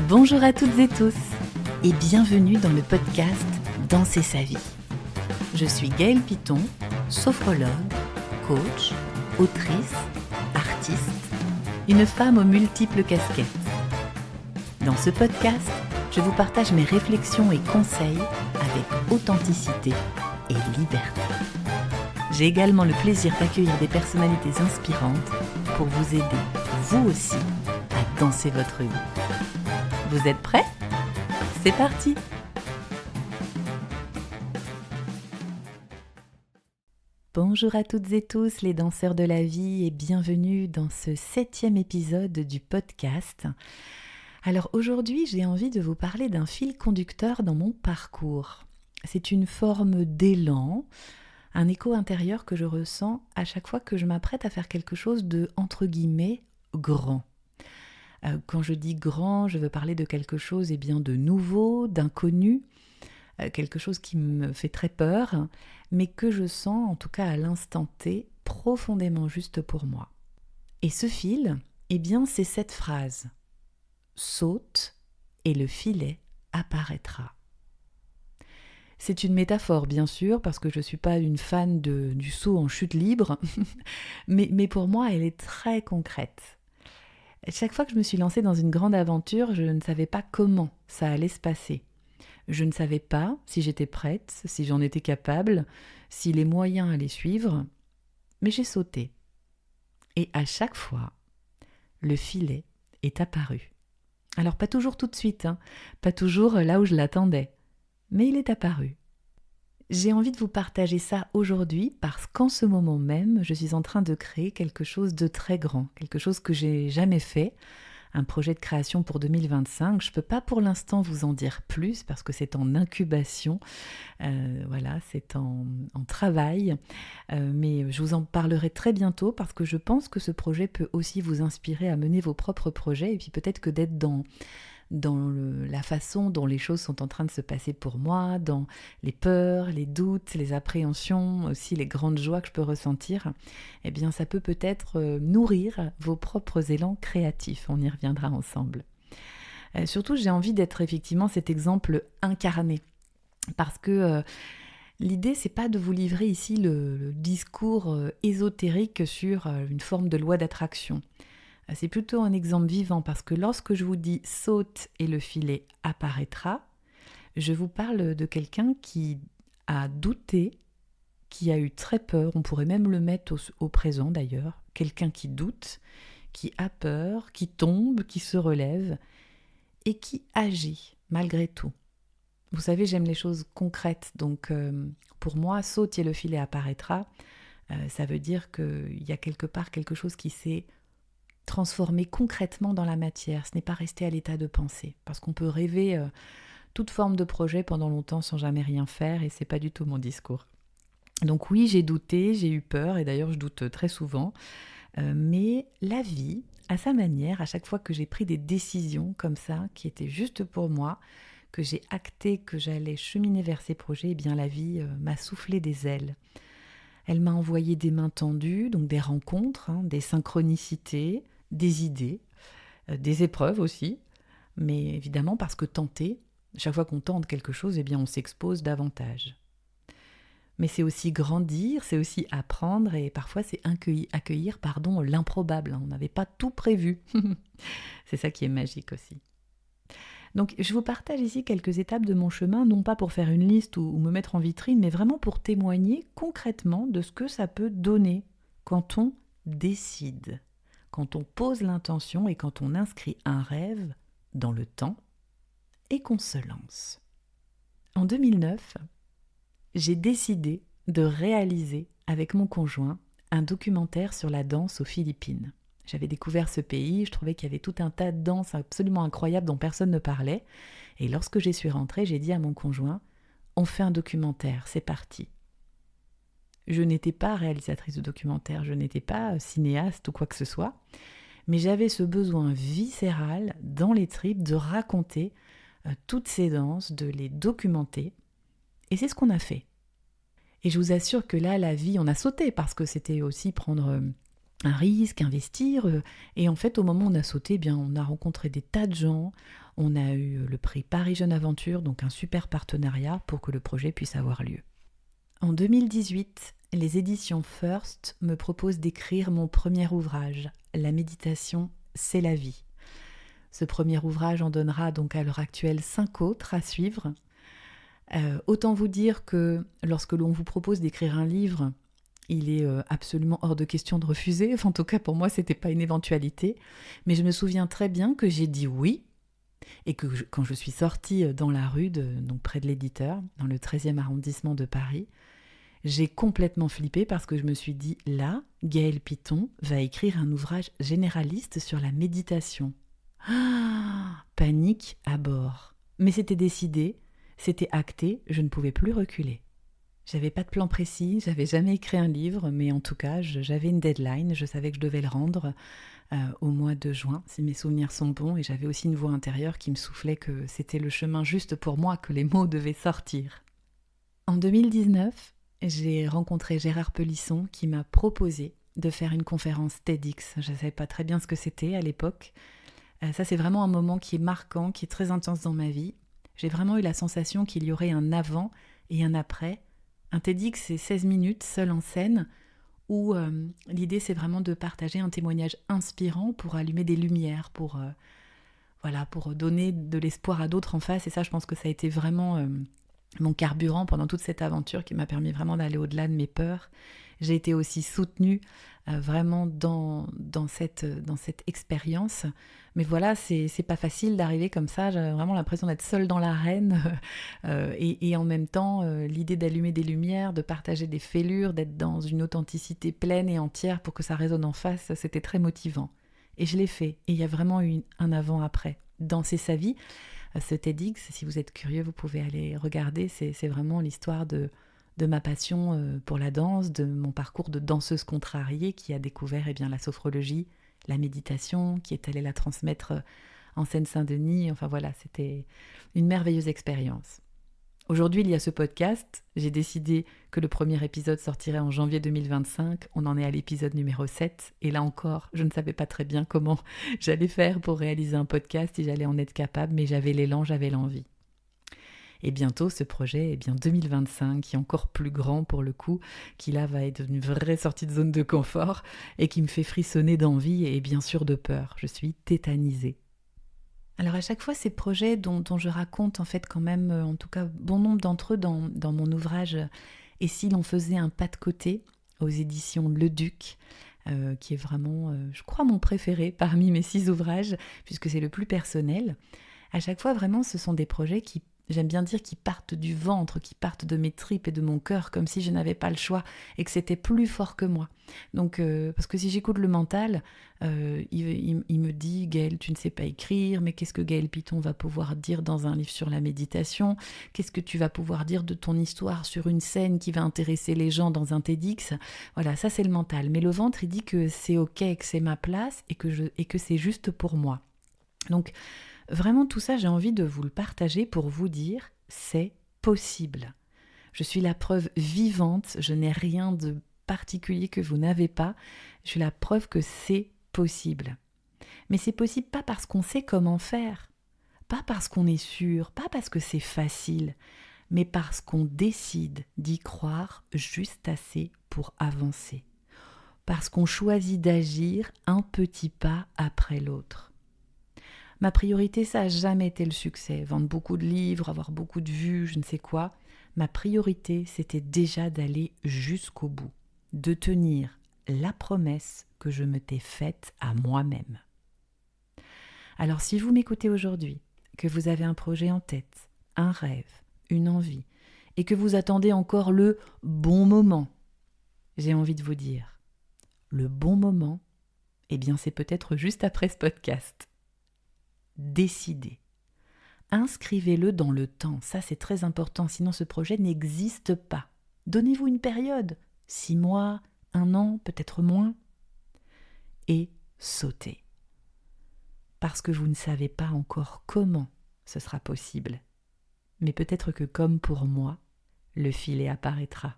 Bonjour à toutes et tous et bienvenue dans le podcast Danser sa vie. Je suis Gaëlle Piton, sophrologue, coach, autrice, artiste, une femme aux multiples casquettes. Dans ce podcast, je vous partage mes réflexions et conseils avec authenticité et liberté. J'ai également le plaisir d'accueillir des personnalités inspirantes pour vous aider, vous aussi, à danser votre vie. Vous êtes prêts ? C'est parti ! Bonjour à toutes et tous les danseurs de la vie et bienvenue dans ce 7e épisode du podcast. Alors aujourd'hui, j'ai envie de vous parler d'un fil conducteur dans mon parcours. C'est une forme d'élan, un écho intérieur que je ressens à chaque fois que je m'apprête à faire quelque chose de, entre guillemets, grand. Quand je dis grand, je veux parler de quelque chose de nouveau, d'inconnu, quelque chose qui me fait très peur, mais que je sens, en tout cas à l'instant T, profondément juste pour moi. Et ce fil, c'est cette phrase « Saute et le filet apparaîtra ». C'est une métaphore, bien sûr, parce que je ne suis pas une fan du saut en chute libre, mais pour moi, elle est très concrète. Chaque fois que je me suis lancée dans une grande aventure, je ne savais pas comment ça allait se passer. Je ne savais pas si j'étais prête, si j'en étais capable, si les moyens allaient suivre, mais j'ai sauté. Et à chaque fois, le filet est apparu. Alors pas toujours tout de suite, pas toujours là où je l'attendais, mais il est apparu. J'ai envie de vous partager ça aujourd'hui parce qu'en ce moment même, je suis en train de créer quelque chose de très grand, quelque chose que j'ai jamais fait, un projet de création pour 2025. Je ne peux pas pour l'instant vous en dire plus parce que c'est en incubation, c'est en travail, mais je vous en parlerai très bientôt parce que je pense que ce projet peut aussi vous inspirer à mener vos propres projets et puis peut-être que d'être dans la façon dont les choses sont en train de se passer pour moi, dans les peurs, les doutes, les appréhensions, aussi les grandes joies que je peux ressentir, ça peut peut-être nourrir vos propres élans créatifs. On y reviendra ensemble. Surtout, j'ai envie d'être effectivement cet exemple incarné, parce que l'idée, c'est pas de vous livrer ici le discours ésotérique sur une forme de loi d'attraction. C'est plutôt un exemple vivant parce que lorsque je vous dis « saute et le filet apparaîtra », je vous parle de quelqu'un qui a douté, qui a eu très peur, on pourrait même le mettre au présent d'ailleurs, quelqu'un qui doute, qui a peur, qui tombe, qui se relève et qui agit malgré tout. Vous savez, j'aime les choses concrètes, donc pour moi, « saute et le filet apparaîtra », ça veut dire qu'il y a quelque part quelque chose qui s'est transformer concrètement dans la matière. Ce n'est pas rester à l'état de pensée, parce qu'on peut rêver toute forme de projet pendant longtemps sans jamais rien faire, et c'est pas du tout mon discours. Donc oui, j'ai douté, j'ai eu peur, et d'ailleurs je doute très souvent, mais la vie, à sa manière, à chaque fois que j'ai pris des décisions comme ça, qui étaient juste pour moi, que j'ai acté que j'allais cheminer vers ces projets, la vie m'a soufflé des ailes. Elle m'a envoyé des mains tendues, donc des rencontres, des synchronicités, des idées, des épreuves aussi, mais évidemment parce que tenter, chaque fois qu'on tente quelque chose, on s'expose davantage. Mais c'est aussi grandir, c'est aussi apprendre et parfois c'est accueillir l'improbable. On n'avait pas tout prévu. C'est ça qui est magique aussi. Donc je vous partage ici quelques étapes de mon chemin, non pas pour faire une liste ou me mettre en vitrine, mais vraiment pour témoigner concrètement de ce que ça peut donner quand on décide, quand on pose l'intention et quand on inscrit un rêve dans le temps et qu'on se lance. En 2009, j'ai décidé de réaliser avec mon conjoint un documentaire sur la danse aux Philippines. J'avais découvert ce pays, je trouvais qu'il y avait tout un tas de danses absolument incroyables dont personne ne parlait. Et lorsque j'y suis rentrée, j'ai dit à mon conjoint, on fait un documentaire, c'est parti. Je n'étais pas réalisatrice de documentaire, je n'étais pas cinéaste ou quoi que ce soit, mais j'avais ce besoin viscéral dans les tripes de raconter toutes ces danses, de les documenter. Et c'est ce qu'on a fait. Et je vous assure que là, la vie, on a sauté parce que c'était aussi prendre un risque, investir. Et en fait, au moment où on a sauté, on a rencontré des tas de gens. On a eu le prix Paris Jeune Aventure, donc un super partenariat pour que le projet puisse avoir lieu. En 2018, les éditions First me proposent d'écrire mon premier ouvrage, La méditation, c'est la vie. Ce premier ouvrage en donnera donc à l'heure actuelle 5 autres à suivre. Autant vous dire que lorsque l'on vous propose d'écrire un livre, il est absolument hors de question de refuser. Enfin, en tout cas, pour moi, c'était pas une éventualité. Mais je me souviens très bien que j'ai dit oui et que quand je suis sortie dans la rue, donc près de l'éditeur, dans le 13e arrondissement de Paris, j'ai complètement flippé parce que je me suis dit, là, Gaëlle Piton va écrire un ouvrage généraliste sur la méditation. Ah, panique à bord. Mais c'était décidé, c'était acté, je ne pouvais plus reculer. J'avais pas de plan précis, j'avais jamais écrit un livre, mais en tout cas, j'avais une deadline, je savais que je devais le rendre au mois de juin, si mes souvenirs sont bons, et j'avais aussi une voix intérieure qui me soufflait que c'était le chemin juste pour moi, que les mots devaient sortir. En 2019, j'ai rencontré Gérard Pelisson qui m'a proposé de faire une conférence TEDx. Je ne savais pas très bien ce que c'était à l'époque. Ça, c'est vraiment un moment qui est marquant, qui est très intense dans ma vie. J'ai vraiment eu la sensation qu'il y aurait un avant et un après. Un TEDx, c'est 16 minutes, seul en scène, où l'idée, c'est vraiment de partager un témoignage inspirant pour allumer des lumières, pour donner de l'espoir à d'autres en face. Et ça, je pense que ça a été vraiment mon carburant pendant toute cette aventure qui m'a permis vraiment d'aller au-delà de mes peurs. J'ai été aussi soutenue vraiment dans cette expérience. Mais voilà, c'est pas facile d'arriver comme ça. J'ai vraiment l'impression d'être seule dans l'arène. Et en même temps, l'idée d'allumer des lumières, de partager des fêlures, d'être dans une authenticité pleine et entière pour que ça résonne en face, c'était très motivant. Et je l'ai fait. Et il y a vraiment eu un avant-après. Danser sa vie, ce TEDx, si vous êtes curieux, vous pouvez aller regarder. C'est vraiment l'histoire de ma passion pour la danse, de mon parcours de danseuse contrariée qui a découvert la sophrologie, la méditation, qui est allée la transmettre en Seine-Saint-Denis. Enfin voilà, c'était une merveilleuse expérience. Aujourd'hui, il y a ce podcast. J'ai décidé que le premier épisode sortirait en janvier 2025. On en est à l'épisode numéro 7. Et là encore, je ne savais pas très bien comment j'allais faire pour réaliser un podcast, si j'allais en être capable, mais j'avais l'élan, j'avais l'envie. Et bientôt, ce projet, 2025, qui est encore plus grand pour le coup, qui là va être une vraie sortie de zone de confort et qui me fait frissonner d'envie et bien sûr de peur. Je suis tétanisée. Alors à chaque fois, ces projets dont je raconte en fait quand même, en tout cas bon nombre d'entre eux dans mon ouvrage « Et si l'on faisait un pas de côté » aux éditions Le Duc, qui est vraiment, je crois, mon préféré parmi mes 6 ouvrages, puisque c'est le plus personnel. À chaque fois, vraiment, ce sont des projets qui, j'aime bien dire, qui partent du ventre, qui partent de mes tripes et de mon cœur, comme si je n'avais pas le choix et que c'était plus fort que moi. Donc, parce que si j'écoute le mental, il me dit « Gaëlle, tu ne sais pas écrire, mais qu'est-ce que Gaëlle Piton va pouvoir dire dans un livre sur la méditation ? Qu'est-ce que tu vas pouvoir dire de ton histoire sur une scène qui va intéresser les gens dans un TEDx ?» Voilà, ça c'est le mental. Mais le ventre, il dit que c'est ok, que c'est ma place et que c'est juste pour moi. Donc, vraiment tout ça, j'ai envie de vous le partager pour vous dire « c'est possible ». Je suis la preuve vivante, je n'ai rien de particulier que vous n'avez pas, je suis la preuve que c'est possible. Mais c'est possible pas parce qu'on sait comment faire, pas parce qu'on est sûr, pas parce que c'est facile, mais parce qu'on décide d'y croire juste assez pour avancer. Parce qu'on choisit d'agir un petit pas après l'autre. Ma priorité, ça n'a jamais été le succès, vendre beaucoup de livres, avoir beaucoup de vues, je ne sais quoi. Ma priorité, c'était déjà d'aller jusqu'au bout, de tenir la promesse que je m'étais faite à moi-même. Alors si vous m'écoutez aujourd'hui, que vous avez un projet en tête, un rêve, une envie, et que vous attendez encore le bon moment, j'ai envie de vous dire, le bon moment, c'est peut-être juste après ce podcast. Décidez. Inscrivez-le dans le temps, ça c'est très important, sinon ce projet n'existe pas. Donnez-vous une période, 6 mois, 1 an, peut-être moins, et sautez. Parce que vous ne savez pas encore comment ce sera possible. Mais peut-être que comme pour moi, le filet apparaîtra.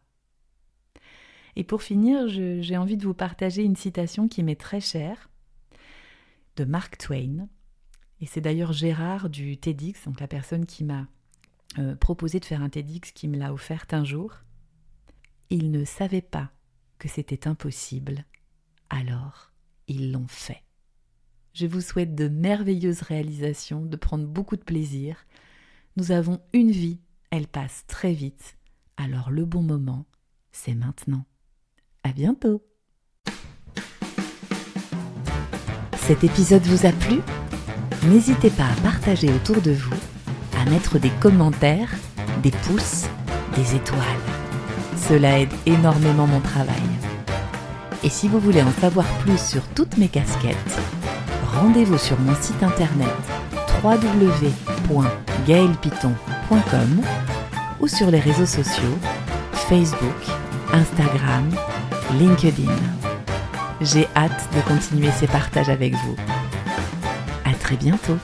Et pour finir, j'ai envie de vous partager une citation qui m'est très chère, de Mark Twain. Et c'est d'ailleurs Gérard du TEDx, donc la personne qui m'a proposé de faire un TEDx, qui me l'a offerte un jour. Ils ne savaient pas que c'était impossible, alors ils l'ont fait. Je vous souhaite de merveilleuses réalisations, de prendre beaucoup de plaisir. Nous avons une vie, elle passe très vite, alors le bon moment, c'est maintenant. À bientôt. Cet épisode vous a plu ? N'hésitez pas à partager autour de vous, à mettre des commentaires, des pouces, des étoiles. Cela aide énormément mon travail. Et si vous voulez en savoir plus sur toutes mes casquettes, rendez-vous sur mon site internet www.gaelpiton.com ou sur les réseaux sociaux Facebook, Instagram, LinkedIn. J'ai hâte de continuer ces partages avec vous. À très bientôt.